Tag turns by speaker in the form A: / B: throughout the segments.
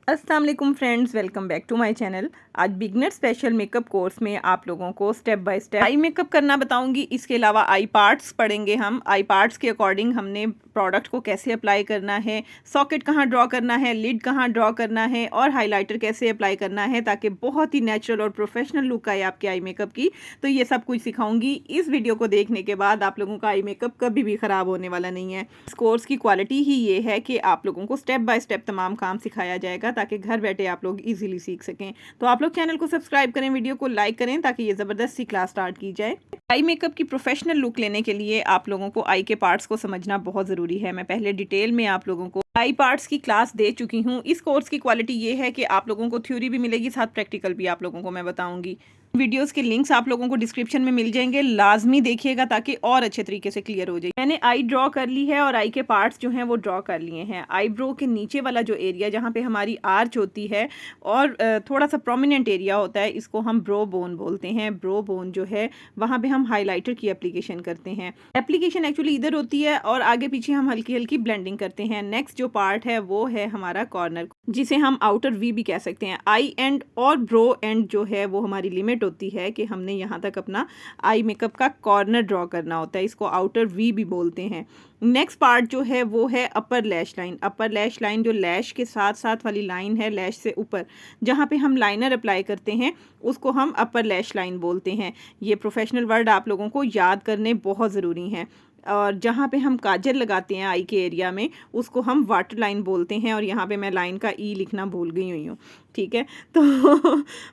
A: अस्सलाम वालेकुम friends, welcome back to my channel. आज बिगनर स्पेशल मेकअप कोर्स में आप लोगों को step by step eye makeup करना बताऊंगी। इसके अलावा आई पार्ट्स पढ़ेंगे हम। आई पार्ट्स के अकॉर्डिंग हमने प्रोडक्ट को कैसे अप्लाई करना है, सॉकेट कहाँ ड्रॉ करना है, लिड कहाँ ड्रॉ करना है और हाइलाइटर कैसे अप्लाई करना है ताकि बहुत ही नेचुरल और प्रोफेशनल लुक आए आपके आई मेकअप की। तो ये सब कुछ सिखाऊंगी। इस वीडियो को देखने के बाद आप लोगों का आई मेकअप कभी भी ख़राब होने वाला नहीं है। इस कोर्स की क्वालिटी ही ये है कि आप लोगों को स्टेप बाय स्टेप तमाम काम सिखाया जाएगा ताकि घर बैठे आप लोग इजीली सीख सकें। तो आप लोग चैनल को सब्सक्राइब करें, वीडियो को लाइक करें ताकि ये ज़बरदस्त सी क्लास स्टार्ट की जाए। आई मेकअप की प्रोफेशनल लुक लेने के लिए आप लोगों को आई के पार्ट्स को समझना बहुत ज़रूरी है। मैं पहले डिटेल में आप लोगों को आई पार्ट्स की क्लास दे चुकी हूँ। इस कोर्स की क्वालिटी ये है कि आप लोगों को थ्योरी भी मिलेगी, साथ प्रैक्टिकल भी आप लोगों को मैं बताऊंगी। वीडियोस के लिंक्स आप लोगों को डिस्क्रिप्शन में मिल जाएंगे, लाजमी देखिएगा ताकि और अच्छे तरीके से क्लियर हो जाए। मैंने आई ड्रॉ कर ली है और आई के पार्ट्स जो हैं वो ड्रॉ कर लिए हैं। आईब्रो के नीचे वाला जो एरिया जहाँ पे हमारी आर्च होती है और थोड़ा सा प्रोमिनेंट एरिया होता है, इसको हम ब्रो बोन बोलते हैं। ब्रो बोन जो है वहाँ पे हम हाईलाइटर की एप्लीकेशन करते हैं। एप्लीकेशन एक्चुअली इधर होती है और आगे पीछे हम हल्की हल्की ब्लेंडिंग करते हैं। नेक्स्ट जो पार्ट है वो है हमारा कॉर्नर, जिसे हम आउटर वी भी कह सकते हैं। आई एंड और ब्रो एंड जो है वो हमारी लिमिट होती है कि हमने यहाँ तक अपना आई मेकअप का कॉर्नर ड्रॉ करना होता है, इसको आउटर वी भी बोलते हैं। नेक्स्ट पार्ट जो है वो है अपर लैश लाइन। अपर लैश लाइन जो लैश के साथ साथ वाली लाइन है, लैश से ऊपर जहाँ पे हम लाइनर अप्लाई करते हैं उसको हम अपर लैश लाइन बोलते हैं। ये प्रोफेशनल वर्ड आप लोगों को याद करने बहुत ज़रूरी हैं। और जहाँ पे हम काजल लगाते हैं आई के एरिया में उसको हम वाटर लाइन बोलते हैं। और यहाँ पे मैं लाइन का ई लिखना भूल गई हुई हूँ, ठीक है। तो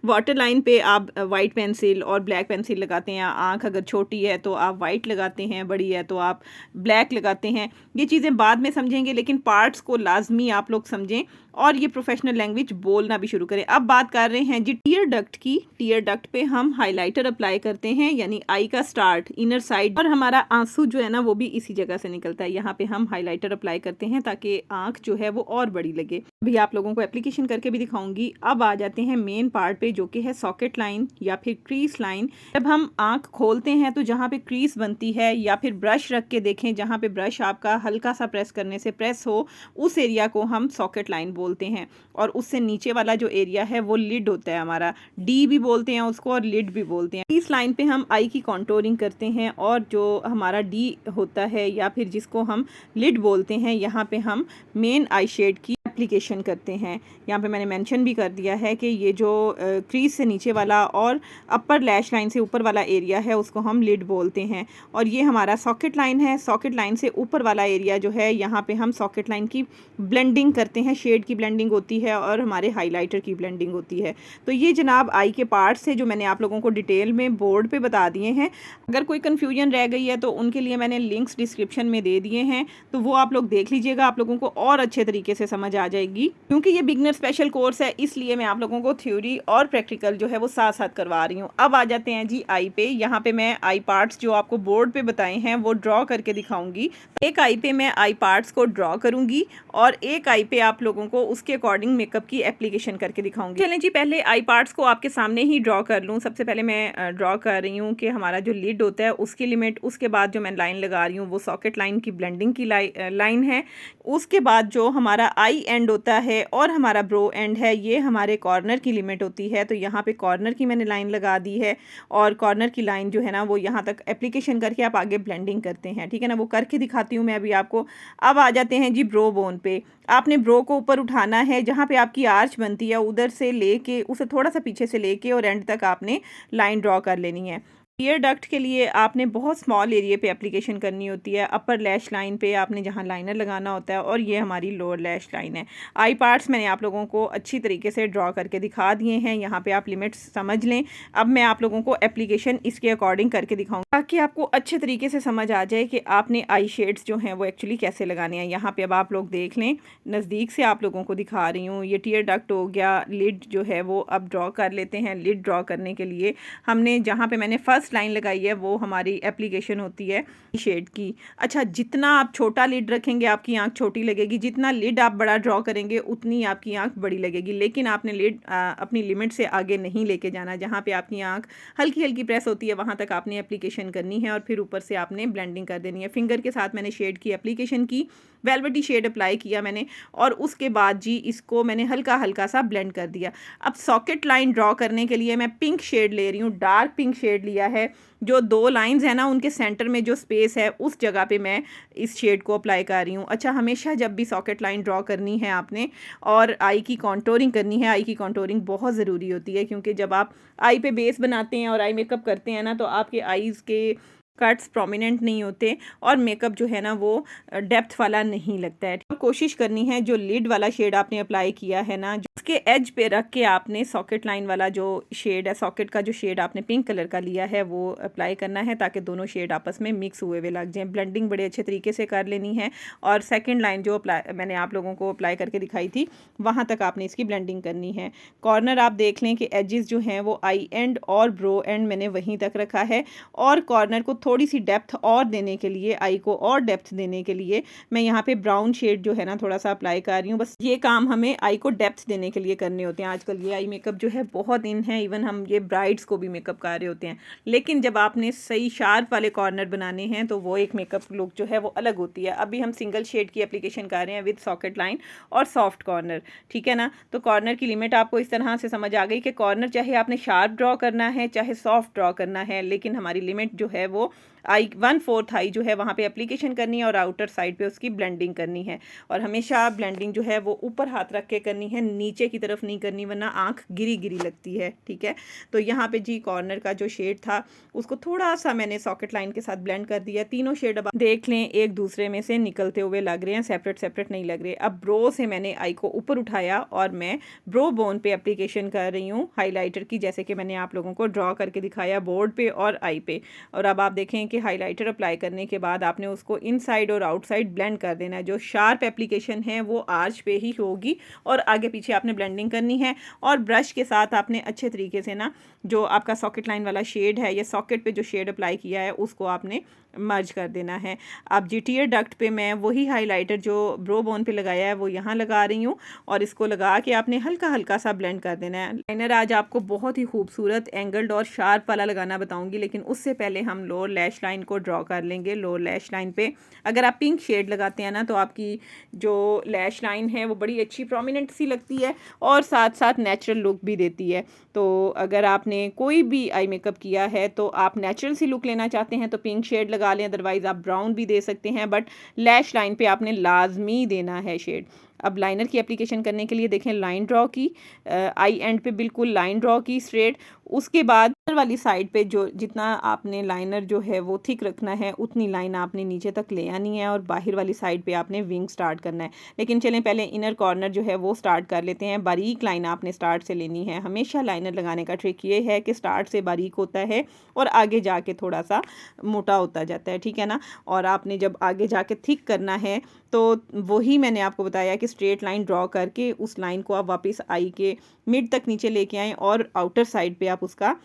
A: वाटर लाइन पे आप वाइट पेंसिल और ब्लैक पेंसिल लगाते हैं। आँख अगर छोटी है तो आप वाइट लगाते हैं, बड़ी है तो आप ब्लैक लगाते हैं। ये चीज़ें बाद में समझेंगे, लेकिन पार्ट्स को लाजमी आप लोग समझें और ये प्रोफेशनल लैंग्वेज बोलना भी शुरू करें। अब बात कर रहे हैं जी टीयर डक्ट की। टीयर डक्ट पे हम हाइलाइटर अप्लाई करते हैं, यानी आई का स्टार्ट इनर साइड, और हमारा आंसू जो है ना वो भी इसी जगह से निकलता है। यहाँ पे हम हाइलाइटर अप्लाई करते हैं ताकि आंख जो है वो और बड़ी लगे। अभी आप लोगों को एप्लीकेशन करके भी दिखाऊंगी। अब आ जाते हैं मेन पार्ट पे जो कि है सॉकेट लाइन या फिर क्रीज लाइन। जब हम आंख खोलते हैं तो जहाँ पे क्रीज बनती है, या फिर ब्रश रख के देखें जहाँ पे ब्रश आपका हल्का सा प्रेस करने से प्रेस हो, उस एरिया को हम सॉकेट लाइन बोलते हैं। और उससे नीचे वाला जो एरिया है वो लिड होता है हमारा, डी भी बोलते हैं उसको और लिड भी बोलते हैं। इस लाइन पे हम आई की कॉन्टोरिंग करते हैं और जो हमारा डी होता है या फिर जिसको हम लिड बोलते हैं, यहाँ पे हम मेन आई शेड की एप्लीकेशन करते हैं। यहाँ पे मैंने मेंशन भी कर दिया है कि ये जो क्रीज से नीचे वाला और अपर लैश लाइन से ऊपर वाला एरिया है उसको हम लिड बोलते हैं। और ये हमारा सॉकेट लाइन है। सॉकेट लाइन से ऊपर वाला एरिया जो है यहाँ पे हम सॉकेट लाइन की ब्लेंडिंग करते हैं। शेड की ब्लेंडिंग होती है और हमारे हाइलाइटर की ब्लेंडिंग होती है। तो ये जनाब आई के पार्ट्स है जो मैंने आप लोगों को डिटेल में बोर्ड पे बता दिए हैं। अगर कोई कन्फ्यूजन रह गई है तो उनके लिए मैंने लिंक्स डिस्क्रिप्शन में दे दिए हैं, तो वो आप लोग देख लीजिएगा, आप लोगों को और अच्छे तरीके से समझ आ जाएगी। क्योंकि ये बिगनर स्पेशल कोर्स है इसलिए मैं आप लोगों को थ्योरी और प्रैक्टिकल जो है वो साथ साथ करवा रही हूँ। अब आ जाते हैं जी आई पे। यहाँ पे मैं आई पार्ट्स जो आपको बोर्ड पे बताए हैं वो ड्रॉ करके दिखाऊंगी। एक आई पे मैं आई पार्ट्स को ड्रॉ करूंगी और एक आई पे आप लोगों को उसके अकॉर्डिंग मेकअप की एप्लीकेशन करके दिखाऊंगी। चलें जी, पहले आई पार्ट्स को आपके सामने ही ड्रॉ कर लूँ। सबसे पहले मैं ड्रॉ कर रही हूँ कि हमारा जो लिड होता है उसकी लिमिट, उसके बाद जो मैं लाइन लगा रही हूँ वो सॉकेट लाइन की ब्लेंडिंग की लाइन है। उसके बाद जो हमारा आई एंड होता है और हमारा ब्रो एंड है ये हमारे कॉर्नर की लिमिट होती है। तो यहाँ पे कॉर्नर की मैंने लाइन लगा दी है और कॉर्नर की लाइन जो है ना वो यहाँ तक एप्लीकेशन करके आप आगे ब्लेंडिंग करते हैं, ठीक है ना। वो करके दिखाती हूँ मैं अभी आपको। अब आ जाते हैं जी ब्रो बोन पे। आपने ब्रो को ऊपर उठाना है, जहाँ पे आपकी आर्च बनती है उधर से लेके उसे थोड़ा सा पीछे से लेके और एंड तक आपने लाइन ड्रॉ कर लेनी है। ईयर डक्ट के लिए आपने बहुत स्मॉल एरिया पे एप्लीकेशन करनी होती है। अपर लैश लाइन पे आपने जहाँ लाइनर लगाना होता है और ये हमारी लोअर लैश लाइन है। आई पार्ट्स मैंने आप लोगों को अच्छी तरीके से ड्रॉ करके दिखा दिए हैं। यहाँ पे आप लिमिट्स समझ लें। अब मैं आप लोगों को एप्लीकेशन इसके अकॉर्डिंग करके दिखाऊंगा ताकि आपको अच्छे तरीके से समझ आ जाए कि आपने आई शेड्स जो हैं वो एक्चुअली कैसे लगाने हैं। यहाँ पर अब आप लोग देख लें, नज़दीक से आप लोगों को दिखा रही हूँ। ये टीयर डक्ट हो गया। लिड जो है वो अब ड्रॉ कर लेते हैं। लिड ड्रॉ करने के लिए हमने जहाँ पे मैंने फर्स्ट लाइन लगाई है वो हमारी एप्लीकेशन होती है शेड की। अच्छा, जितना आप छोटा लिड रखेंगे आपकी आंख छोटी लगेगी, जितना लिड आप बड़ा ड्रॉ करेंगे उतनी आपकी आंख बड़ी लगेगी। लेकिन आपने लिड अपनी लिमिट से आगे नहीं लेके जाना। जहाँ पे आपकी आंख हल्की हल्की प्रेस होती है वहाँ तक आपने एप्लीकेशन करनी है और फिर ऊपर से आपने ब्लेंडिंग कर देनी है। फिंगर के साथ मैंने शेड की एप्लीकेशन की। वेलवेटी शेड अप्लाई किया मैंने, और उसके बाद जी इसको मैंने हल्का हल्का सा ब्लेंड कर दिया। अब सॉकेट लाइन ड्रॉ करने के लिए मैं पिंक शेड ले रही हूँ, डार्क पिंक शेड लिया है। जो 2 लाइंस है ना, उनके सेंटर में जो स्पेस है उस जगह पे मैं इस शेड को अप्लाई कर रही हूँ। अच्छा, हमेशा जब भी सॉकेट लाइन ड्रॉ करनी है आपने और आई की कॉन्टोरिंग करनी है, आई की कॉन्टोरिंग बहुत ज़रूरी होती है, क्योंकि जब आप आई पे बेस बनाते हैं और आई मेकअप करते हैं ना, तो आपके आईज़ के कट्स प्रोमिनेंट नहीं होते और मेकअप जो है ना वो डेप्थ वाला नहीं लगता है। और कोशिश करनी है जो लिड वाला शेड आपने अप्लाई किया है ना, जो उसके एज पे रख के आपने सॉकेट लाइन वाला जो शेड है, सॉकेट का जो शेड आपने पिंक कलर का लिया है वो अप्लाई करना है, ताकि दोनों शेड आपस में मिक्स हुए हुए लग जाएं। ब्लेंडिंग बड़े अच्छे तरीके से कर लेनी है, और सेकेंड लाइन जो अप्लाई मैंने आप लोगों को अप्लाई करके दिखाई थी वहाँ तक आपने इसकी ब्लेंडिंग करनी है। कॉर्नर आप देख लें कि एजेस जो हैं वो आई एंड और ब्रो एंड मैंने वहीं तक रखा है, और कॉर्नर को थोड़ी सी डेप्थ और देने के लिए, आई को और डेप्थ देने के लिए मैं यहाँ पे ब्राउन शेड जो है ना थोड़ा सा अप्लाई कर रही हूँ। बस ये काम हमें आई को डेप्थ देने के लिए करने होते हैं। आजकल ये आई मेकअप जो है बहुत इन है, इवन हम ये ब्राइड्स को भी मेकअप कर रहे होते हैं, लेकिन जब आपने सही शार्प वाले कॉर्नर बनाने हैं तो वो एक मेकअप लुक जो है वो अलग होती है। अभी हम सिंगल शेड की एप्लीकेशन कर रहे हैं विद सॉकेट लाइन और सॉफ्ट कॉर्नर, ठीक है ना। तो कॉर्नर की लिमिट आपको इस तरह से समझ आ गई कि कॉर्नर चाहे आपने शार्प ड्रॉ करना है चाहे सॉफ्ट ड्रॉ करना है, लेकिन हमारी लिमिट जो है वो आई 1/4 आई जो है वहाँ पे एप्लीकेशन करनी है और आउटर साइड पे उसकी ब्लेंडिंग करनी है। और हमेशा ब्लेंडिंग जो है वो ऊपर हाथ रख के करनी है, नीचे की तरफ नहीं करनी, वरना आँख गिरी गिरी लगती है, ठीक है। तो यहाँ पे जी कॉर्नर का जो शेड था उसको थोड़ा सा मैंने सॉकेट लाइन के साथ ब्लेंड कर दिया। तीनों शेड अब देख लें एक दूसरे में से निकलते हुए लग रहे हैं, सेपरेट सेपरेट नहीं लग रहे। अब ब्रो से मैंने आई को ऊपर उठाया और मैं ब्रो बोन पे एप्लीकेशन कर रही हूँ हाईलाइटर की, जैसे कि मैंने आप लोगों को ड्रॉ करके दिखाया बोर्ड पे और आई पे। और अब आप देखें कि हाइलाइटर अप्लाई करने के बाद आपने उसको इनसाइड और आउटसाइड ब्लेंड कर देना है। जो शार्प एप्लीकेशन है वो आर्च पे ही होगी और आगे पीछे आपने ब्लेंडिंग करनी है। और ब्रश के साथ आपने अच्छे तरीके से ना जो आपका सॉकेट लाइन वाला शेड है या सॉकेट पे जो शेड अप्लाई किया है उसको आपने मर्ज कर देना है। अब जी टीयर डक्ट पे मैं वही हाइलाइटर जो ब्रो बोन पे लगाया है वो यहाँ लगा रही हूँ, और इसको लगा के आपने हल्का हल्का सा ब्लेंड कर देना है। लाइनर आज आपको बहुत ही खूबसूरत एंगल्ड और शार्प वाला लगाना बताऊंगी, लेकिन उससे पहले हम लोअर लैश लाइन को ड्रॉ कर लेंगे। लोअर लैश लाइन पे अगर आप पिंक शेड लगाते हैं ना तो आपकी जो लैश लाइन है वो बड़ी अच्छी प्रोमिनेंट सी लगती है और साथ साथ नेचुरल लुक भी देती है। तो अगर आपने कोई भी आई मेकअप किया है तो आप नेचुरल सी लुक लेना चाहते हैं तो पिंक शेड लगा लें, अदरवाइज़ आप ब्राउन भी दे सकते हैं, बट लैश लाइन पे आपने लाजमी देना है शेड। अब लाइनर की एप्लीकेशन करने के लिए देखें लाइन ड्रॉ की, आई एंड पे बिल्कुल लाइन ड्रॉ की स्ट्रेट। उसके बाद वाली साइड पे जो जितना आपने लाइनर जो है वो थिक रखना है उतनी लाइन आपने नीचे तक ले आनी है और बाहर वाली साइड पे आपने विंग स्टार्ट करना है। लेकिन चलें पहले इनर कॉर्नर जो है वो स्टार्ट कर लेते हैं। बारीक लाइन आपने स्टार्ट से लेनी है। हमेशा लाइनर लगाने का ट्रिक ये है कि स्टार्ट से बारीक होता है और आगे जाके थोड़ा सा मोटा होता जाता है, ठीक है ना। और आपने जब आगे जाके थिक करना है तो वही मैंने आपको बताया कि स्ट्रेट लाइन ड्रॉ करके उस लाइन को आप वापस आई के मिड तक नीचे लेके आएँ और आउटर साइड पे आप उसका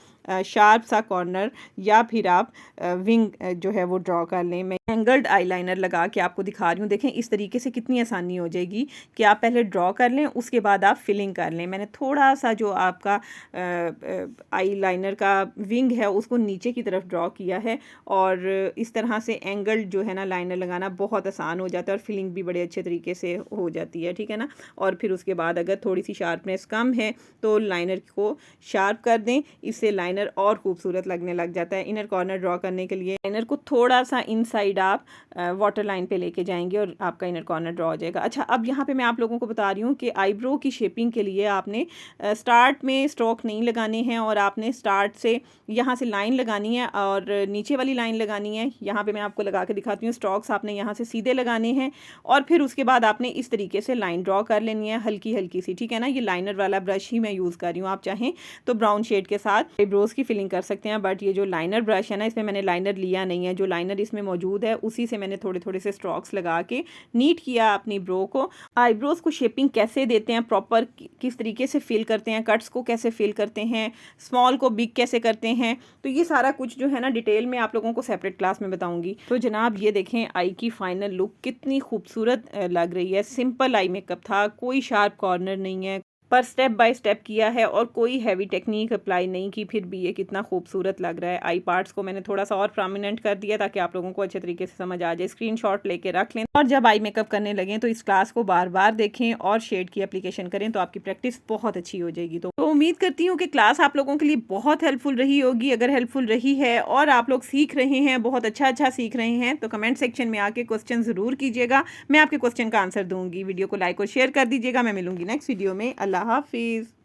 A: शार्प सा कॉर्नर या फिर आप विंग जो है वो ड्रॉ कर लें। मैं एंगल्ड आईलाइनर लगा के आपको दिखा रही हूँ। देखें इस तरीके से कितनी आसानी हो जाएगी कि आप पहले ड्रॉ कर लें उसके बाद आप फिलिंग कर लें। मैंने थोड़ा सा जो आपका आईलाइनर का विंग है उसको नीचे की तरफ ड्रॉ किया है, और इस तरह से एंगल्ड जो है ना लाइनर लगाना बहुत आसान हो जाता है और फिलिंग भी बड़े अच्छे तरीके से हो जाती है, ठीक है ना। और फिर उसके बाद अगर थोड़ी सी शार्पनेस कम है तो लाइनर को शार्प कर दें, इससे लाइनर और खूबसूरत लगने लग जाता है। इनर कॉर्नर ड्रॉ करने के लिए लाइनर को थोड़ा सा इनसाइड आप वाटर लाइन पे लेके जाएंगे और आपका इनर कॉर्नर ड्रॉ हो जाएगा। अच्छा, अब यहाँ पे मैं आप लोगों को बता रही हूँ कि आईब्रो की शेपिंग के लिए आपने स्टार्ट में स्ट्रोक नहीं लगाने हैं और आपने स्टार्ट से यहाँ से लाइन लगानी है और नीचे वाली लाइन लगानी है। यहाँ पे मैं आपको लगा के दिखाती हूँ। स्ट्रोक्स आपने यहाँ से सीधे लगाने हैं और फिर उसके बाद आपने इस तरीके से लाइन ड्रॉ कर लेनी है हल्की हल्की सी, ठीक है ना। ये लाइनर वाला ब्रश ही मैं यूज़ कर रही हूँ। आप चाहें तो ब्राउन शेड के साथ आईब्रोज की फिलिंग कर सकते हैं, बट ये जो लाइनर ब्रश है ना इसमें मैंने लाइनर लिया नहीं है। जो लाइनर इसमें मौजूद है उसी से मैंने थोड़े थोड़े से स्ट्रोक्स लगा के नीट किया अपनी ब्रो को। आईब्रोज को शेपिंग कैसे देते हैं प्रॉपर, किस तरीके से फिल करते हैं, कट्स को कैसे फिल करते हैं, स्मॉल को बिग कैसे करते हैं, तो ये सारा कुछ जो है ना डिटेल में आप लोगों को सेपरेट क्लास में बताऊंगी। तो जनाब ये देखें आई की फाइनल लुक कितनी खूबसूरत लग रही है। सिंपल आई मेकअप था, कोई शार्प कॉर्नर नहीं है, पर स्टेप बाय स्टेप किया है और कोई हैवी टेक्निक अप्लाई नहीं की, फिर भी ये कितना खूबसूरत लग रहा है। आई पार्ट्स को मैंने थोड़ा सा और प्रोमिनेंट कर दिया ताकि आप लोगों को अच्छे तरीके से समझ आ जाए। स्क्रीनशॉट लेके रख लें और जब आई मेकअप करने लगें तो इस क्लास को बार बार देखें और शेड की एप्लीकेशन करें तो आपकी प्रैक्टिस बहुत अच्छी हो जाएगी। तो उम्मीद करती हूँ कि क्लास आप लोगों के लिए बहुत हेल्पफुल रही होगी। अगर हेल्पफुल रही है और आप लोग सीख रहे हैं, बहुत अच्छा सीख रहे हैं, तो कमेंट सेक्शन में आके क्वेश्चन ज़रूर कीजिएगा। मैं आपके क्वेश्चन का आंसर दूंगी। वीडियो को लाइक और शेयर कर दीजिएगा। मैं मिलूंगी नेक्स्ट वीडियो में। अल्लाह हाफिज़।